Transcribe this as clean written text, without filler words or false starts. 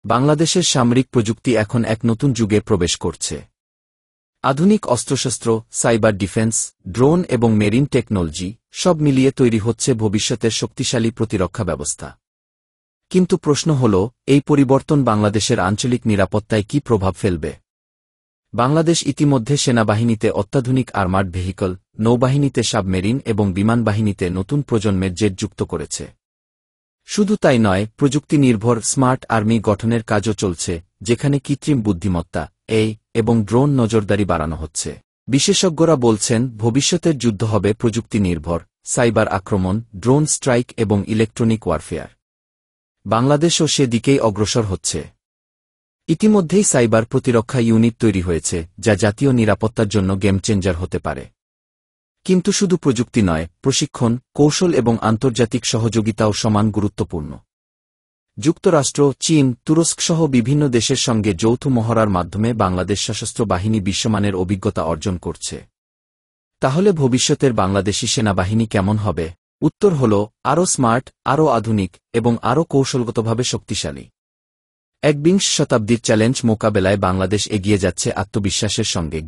বাংলাদেশের সামরিক প্রযুক্তি এখন এক নতুন যুগে প্রবেশ করছে। আধুনিক অস্ত্রশস্ত্র, সাইবার ডিফেন্স, ড্রোন এবং মেরিন টেকনোলজি সব মিলিয়ে তৈরি হচ্ছে ভবিষ্যতের শক্তিশালী প্রতিরক্ষা ব্যবস্থা। কিন্তু প্রশ্ন হল, এই পরিবর্তন বাংলাদেশের আঞ্চলিক নিরাপত্তায় কী প্রভাব ফেলবে? বাংলাদেশ ইতিমধ্যে সেনাবাহিনীতে অত্যাধুনিক আর্মার্ড ভেহিকল, নৌবাহিনীতে সাবমেরিন এবং বিমান বাহিনীতে নতুন প্রজন্মের জেট যুক্ত করেছে। শুধু তাই নয়, প্রযুক্তি নির্ভর স্মার্ট আর্মি গঠনের কাজও চলছে, যেখানে কৃত্রিম বুদ্ধিমত্তা, এআই এবং ড্রোন নজরদারি বাড়ানো হচ্ছে। বিশেষজ্ঞরা বলছেন, ভবিষ্যতের যুদ্ধ হবে প্রযুক্তি নির্ভর, সাইবার আক্রমণ, ড্রোন স্ট্রাইক এবং ইলেকট্রনিক ওয়ারফেয়ার। বাংলাদেশও সে দিকেই অগ্রসর হচ্ছে। ইতিমধ্যেই সাইবার প্রতিরক্ষা ইউনিট তৈরি হয়েছে, যা জাতীয় নিরাপত্তার জন্য গেম চেঞ্জার হতে পারে। কিন্তু শুধু প্রযুক্তি নয়, প্রশিক্ষণ, কৌশল এবং আন্তর্জাতিক সহযোগিতাও সমান গুরুত্বপূর্ণ। যুক্তরাষ্ট্র, চীন, তুরস্ক সহ বিভিন্ন দেশের সঙ্গে যৌথ মহড়ার মাধ্যমে বাংলাদেশ সশস্ত্র বাহিনী বিশ্বমানের অভিজ্ঞতা অর্জন করছে। তাহলে ভবিষ্যতের বাংলাদেশি সেনাবাহিনী কেমন হবে? উত্তর হল, আরও স্মার্ট, আরও আধুনিক এবং আরও কৌশলগতভাবে শক্তিশালী। একবিংশ শতাব্দীর চ্যালেঞ্জ মোকাবেলায় বাংলাদেশ এগিয়ে যাচ্ছে আত্মবিশ্বাসের সঙ্গে।